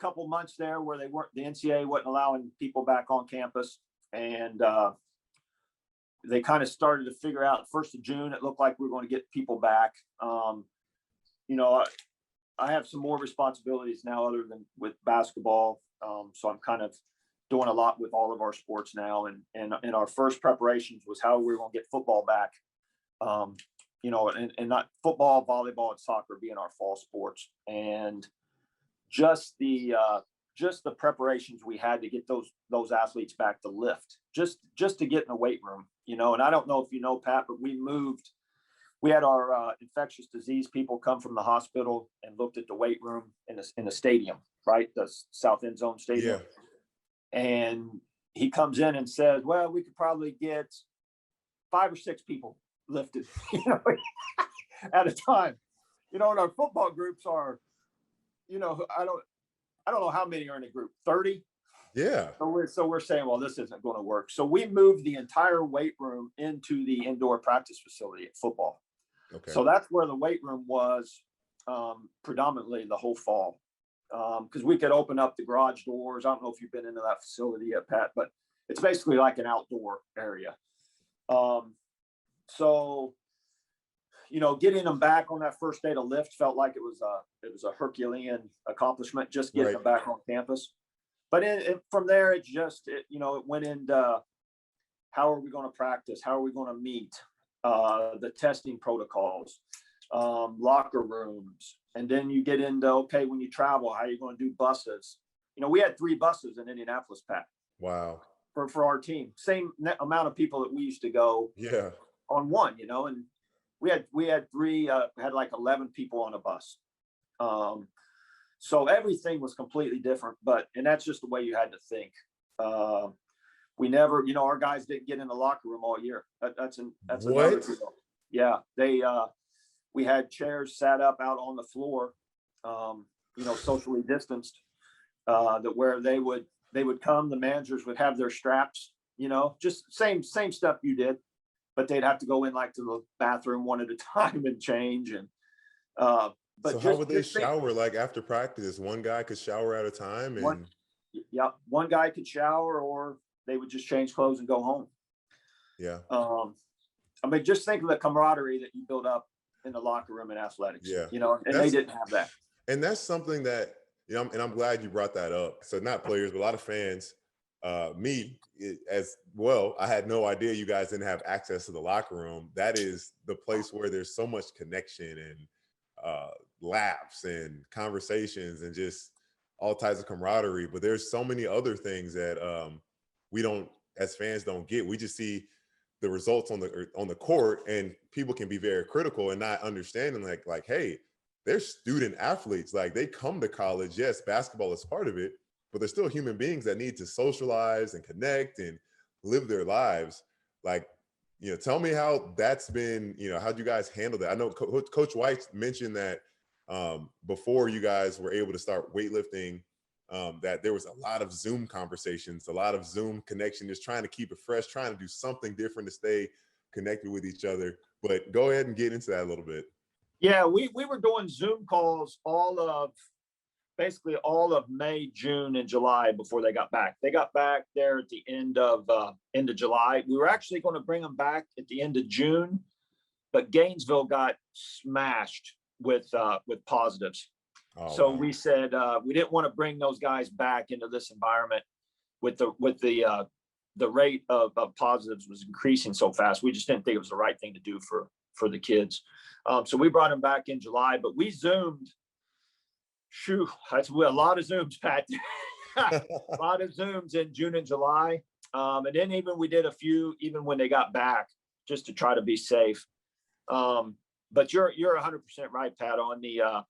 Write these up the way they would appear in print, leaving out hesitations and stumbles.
couple months there where the NCAA wasn't allowing people back on campus, and they kind of started to figure out 1st of June, it looked like we were going to get people back. I have some more responsibilities now other than with basketball. So I'm kind of doing a lot with all of our sports now. And our first preparations was how we were going to get football back. And not football, volleyball, and soccer being our fall sports. And just the preparations we had to get those athletes back to lift, just to get in the weight room, and I don't know if you know, Pat, but we had our infectious disease people come from the hospital and looked at the weight room in the stadium, right? The South End Zone Stadium. Yeah. And he comes in and says, well, we could probably get 5 or 6 people lifted, at a time, and our football groups are, I don't know how many are in a group, 30. Yeah. So we're saying, well, this isn't going to work. So we moved the entire weight room into the indoor practice facility at football. Okay. So that's where the weight room was predominantly the whole fall. Because we could open up the garage doors. I don't know if you've been into that facility yet, Pat, but it's basically like an outdoor area. So, getting them back on that first day to lift felt like it was a Herculean accomplishment, just getting them back on campus. But from there, it went into how are we going to practice? How are we going to meet? The testing protocols, locker rooms. And then you get into, okay, when you travel, how are you going to do buses? We had 3 buses in Indianapolis, Pat. Wow. For our team. Same amount of people that we used to go on one, and we had 3, had like 11 people on a bus. So everything was completely different, and that's just the way you had to think. We never, our guys didn't get in the locker room all year. That's another deal. Yeah. We had chairs sat up out on the floor, socially distanced, that where they would come, the managers would have their straps, just same stuff you did, but they'd have to go in like to the bathroom one at a time and change. And, but so how would they shower like after practice? One guy could shower at a time one guy could shower, or they would just change clothes and go home. Yeah. Just think of the camaraderie that you build up in the locker room in athletics, and they didn't have that. And that's something that, and I'm glad you brought that up. So not players, but a lot of fans, me as well, I had no idea you guys didn't have access to the locker room. That is the place where there's so much connection and laughs and conversations and just all types of camaraderie. But there's so many other things that we don't, as fans, don't get. We just see the results on the court, and people can be very critical and not understanding like, hey, they're student athletes. Like, they come to college. Yes, basketball is part of it, but they're still human beings that need to socialize and connect and live their lives. Like, tell me how that's been, how'd you guys handle that? I know Coach White mentioned that before you guys were able to start weightlifting, that there was a lot of Zoom conversations, a lot of Zoom connection, just trying to keep it fresh, trying to do something different to stay connected with each other. But go ahead and get into that a little bit. Yeah, we were doing Zoom calls basically all of May, June, and July before they got back. They got back there at the end of July. We were actually going to bring them back at the end of June, but Gainesville got smashed with positives. Oh, so wow. We said we didn't want to bring those guys back into this environment with the rate of positives was increasing so fast. We just didn't think it was the right thing to do for the kids. So we brought them back in July, but we Zoomed. That's a lot of Zooms, Pat. A lot of Zooms in June and July. And then even we did a few even when they got back, just to try to be safe. But you're 100% right, Pat, on the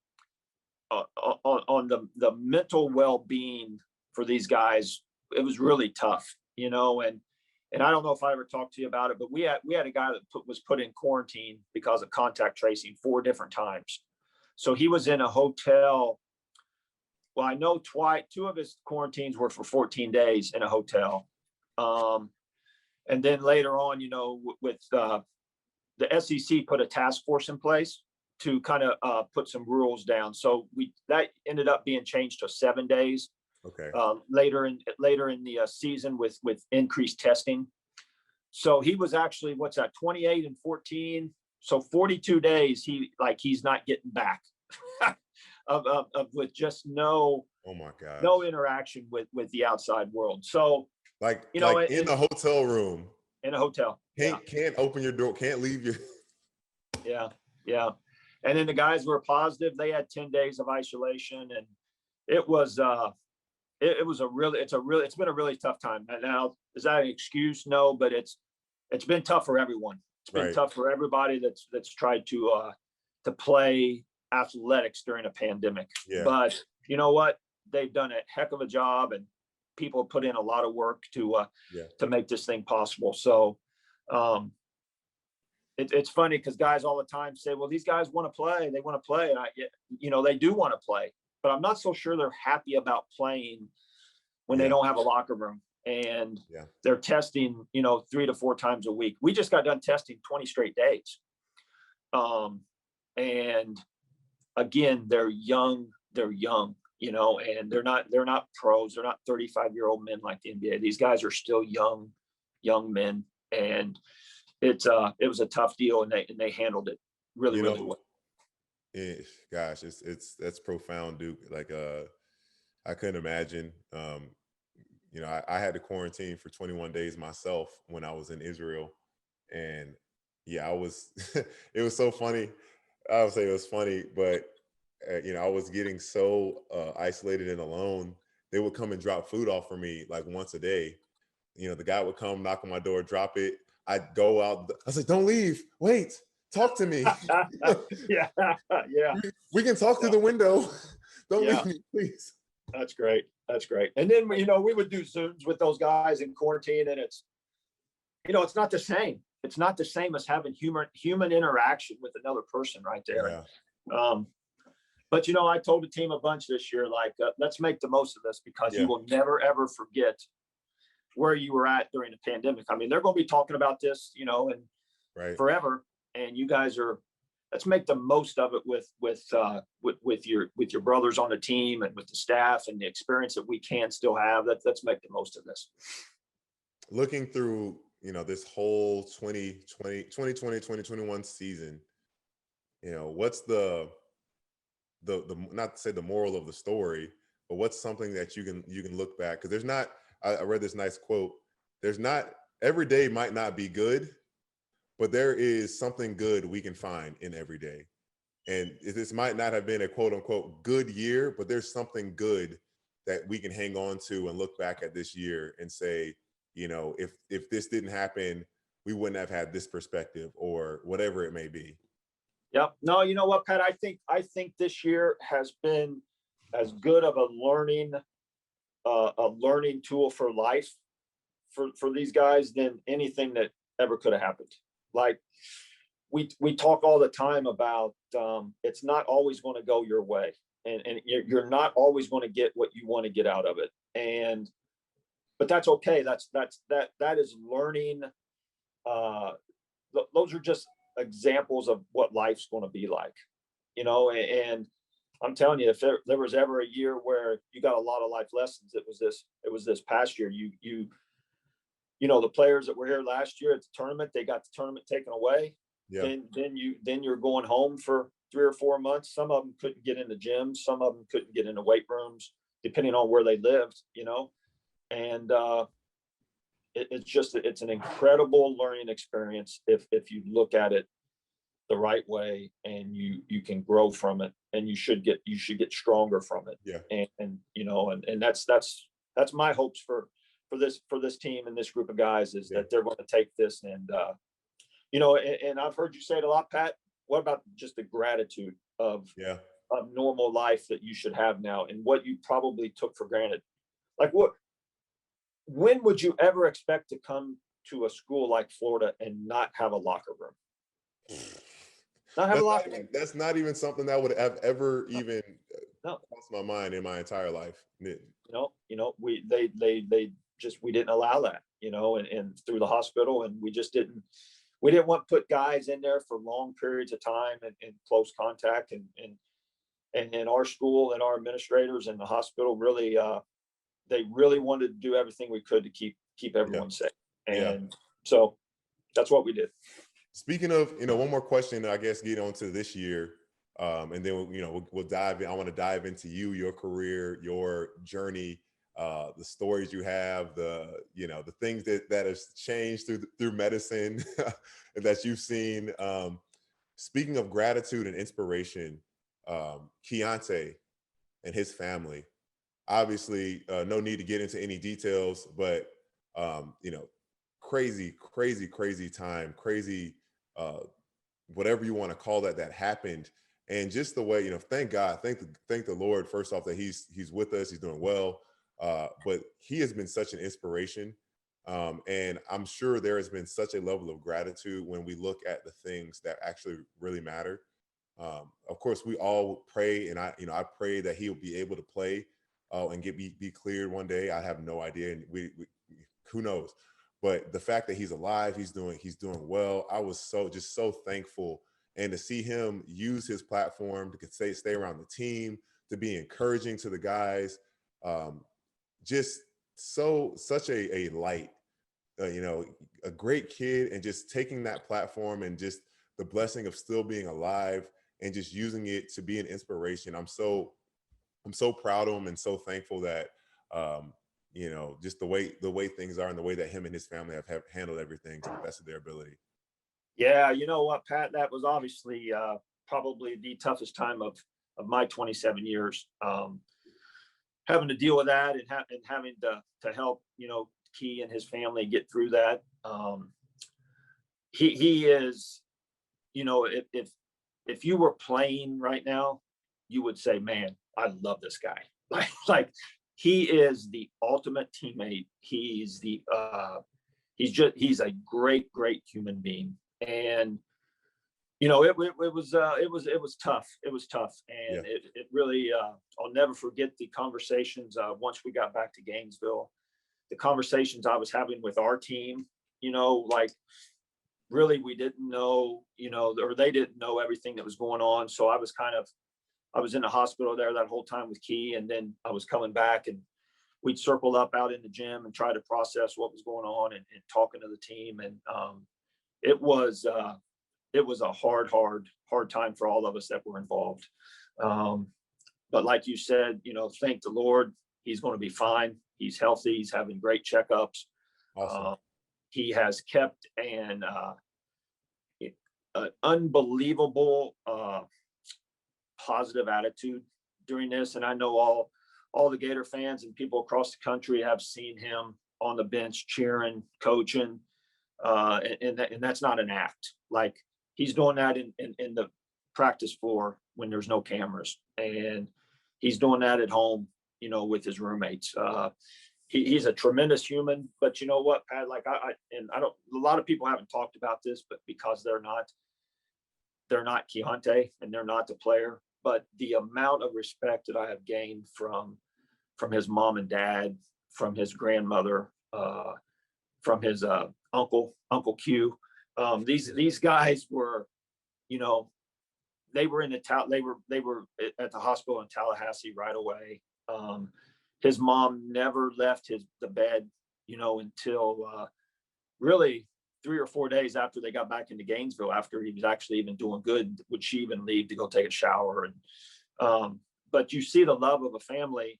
mental well-being for these guys. It was really tough, and I don't know if I ever talked to you about it, but we had a guy that was put in quarantine because of contact tracing 4 different times. So he was in a hotel. Well, I know 2 of his quarantines were for 14 days in a hotel. And then later on, with the SEC put a task force in place to kind of put some rules down. So that ended up being changed to 7 days Okay. later in the season with increased testing. So he was actually, what's that, 28 and 14. So 42 days he's not getting back of with just no Oh my gosh. no interaction with the outside world. So Like in the hotel room. In a hotel. Can't open your door, can't leave your Yeah. And then the guys were positive. They had 10 days of isolation, and it was it's been a really tough time. Now, is that an excuse? No, but it's been tough for everyone. It's been tough for everybody that's tried to play athletics during a pandemic. Yeah. But you know what? They've done a heck of a job, and people put in a lot of work to make this thing possible. So it's funny because guys all the time say, well, these guys want to play. They want to play. And they do want to play, but I'm not so sure they're happy about playing when they don't have a locker room and they're testing, 3 to 4 times a week. We just got done testing 20 straight days. And again, they're young, and they're not pros. They're not 35-year-old men like the NBA. These guys are still young men. And it was a tough deal, and they handled it really well. Gosh, that's profound, Duke. Like I couldn't imagine. I had to quarantine for 21 days myself when I was in Israel, and I was. It was so funny. I would say it was funny, but I was getting so isolated and alone. They would come and drop food off for me like once a day. The guy would come, knock on my door, drop it. I'd go out. I was like, "Don't leave. Wait, talk to me." Yeah. We can talk through the window. Don't leave me, please. That's great. And then we would do Zooms with those guys in quarantine, and it's not the same. It's not the same as having human interaction with another person right there. Yeah. But I told the team a bunch this year, like, let's make the most of this, because you will never ever forget where you were at during the pandemic. I mean, they're going to be talking about this, and forever. And you guys let's make the most of it with your brothers on the team and with the staff and the experience that we can still have. Let's make the most of this. Looking through, this whole 2021 season, what's the not to say the moral of the story, but what's something that you can look back? Because there's not, I read this nice quote. There's not, every day might not be good, but there is something good we can find in every day. And this might not have been a quote unquote good year, but there's something good that we can hang on to and look back at this year and say, if this didn't happen, we wouldn't have had this perspective, or whatever it may be. Yep. No, you know what, Pat, I think this year has been as good of a learning tool for life for these guys than anything that ever could have happened. Like we talk all the time about it's not always going to go your way, and you're not always going to get what you want to get out of it. But that's okay. That is learning. Those are just examples of what life's going to be like, and I'm telling you, if there was ever a year where you got a lot of life lessons, it was this past year. The players that were here last year at the tournament, they got the tournament taken away. Yeah. Then you're going home for 3 or 4 months. Some of them couldn't get into gyms. Some of them couldn't get into weight rooms, depending on where they lived, and it's an incredible learning experience if you look at it the right way, and you can grow from it, and you should get stronger from it. Yeah. And that's my hopes for this team and this group of guys, is that they're going to take this and and I've heard you say it a lot, Pat. What about just the gratitude of normal life that you should have now, and what you probably took for granted? Like, when would you ever expect to come to a school like Florida and not have a locker room? That's not even something that would have ever even crossed my mind in my entire life. We didn't allow that, and through the hospital, and we just didn't. we didn't want to put guys in there for long periods of time in close contact, and in our school and our administrators in the hospital really, they really wanted to do everything we could to keep Yeah. everyone safe. Yeah. And so that's what we did. Speaking of, one more question, I guess, get on to this year. And then, we'll dive in. I want to dive into you, your career, your journey, the stories you have, the things that has changed through medicine that you've seen. Speaking of gratitude and inspiration, Keyontae and his family, obviously, no need to get into any details, but, crazy, crazy, crazy time, crazy, whatever you want to call that happened. And just the way, thank God, thank the Lord, first off, that he's with us, he's doing well. But he has been such an inspiration. And I'm sure there has been such a level of gratitude when we look at the things that actually really matter. Of course, we all pray, and I pray that he'll be able to play and be cleared one day. I have no idea, and we who knows. But the fact that he's alive, he's doing well. I was just so thankful, and to see him use his platform to stay around the team, to be encouraging to the guys, just such a light, a great kid, and just taking that platform and just the blessing of still being alive and just using it to be an inspiration. I'm so proud of him and so thankful that just the way things are and the way that him and his family have handled everything to the best of their ability. Yeah, you know what, Pat, that was obviously probably the toughest time of my 27 years, having to deal with that, and having to help, Key and his family get through that. He is, if you were playing right now, you would say, man, I love this guy. Like he is the ultimate teammate. He's a great human being. And it was tough. It was tough. And Yeah. it really, I'll never forget the conversations once we got back to Gainesville, the conversations I was having with our team, like really we didn't know, or they didn't know everything that was going on. So I was in the hospital there that whole time with Key, and then I was coming back, and we'd circle up out in the gym and try to process what was going on, and talking to the team. And it was a hard time for all of us that were involved. But like you said, thank the Lord, he's going to be fine. He's healthy. He's having great checkups. Awesome. He has kept an unbelievable positive attitude during this. And I know all the Gator fans and people across the country have seen him on the bench cheering, coaching, and that's not an act. Like he's doing that in the practice floor when there's no cameras, and he's doing that at home, with his roommates. He's a tremendous human. But you know what, Pat, like I don't, a lot of people haven't talked about this, but because they're not Keyontae and they're not the player, but the amount of respect that I have gained from his mom and dad, from his grandmother, from his Uncle Q. These guys were, they were they were at the hospital in Tallahassee right away. His mom never left the bed, until really 3 or 4 days after they got back into Gainesville, after he was actually even doing good, would she even leave to go take a shower. And but you see the love of a family,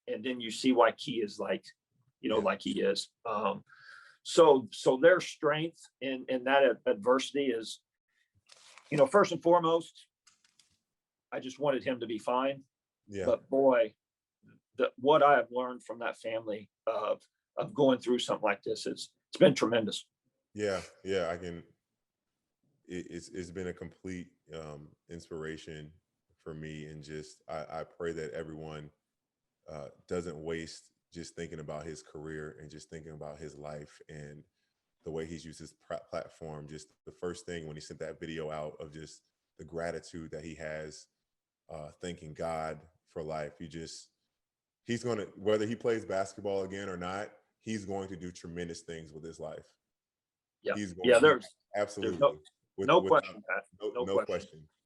and then you see why Key is like, like he is. So their strength in that adversity is, first and foremost, I just wanted him to be fine. Yeah. But boy, what I have learned from that family of going through something like this it's been tremendous. Yeah. I can. It's been a complete inspiration for me, and just I pray that everyone doesn't waste just thinking about his career and just thinking about his life and the way he's used his platform. Just the first thing when he sent that video out of just the gratitude that he has, thanking God for life. He's going to, whether he plays basketball again or not, he's going to do tremendous things with his life. Yeah. He's going Yeah. to, Absolutely. no With, no without, question, Pat. no, No no question. question.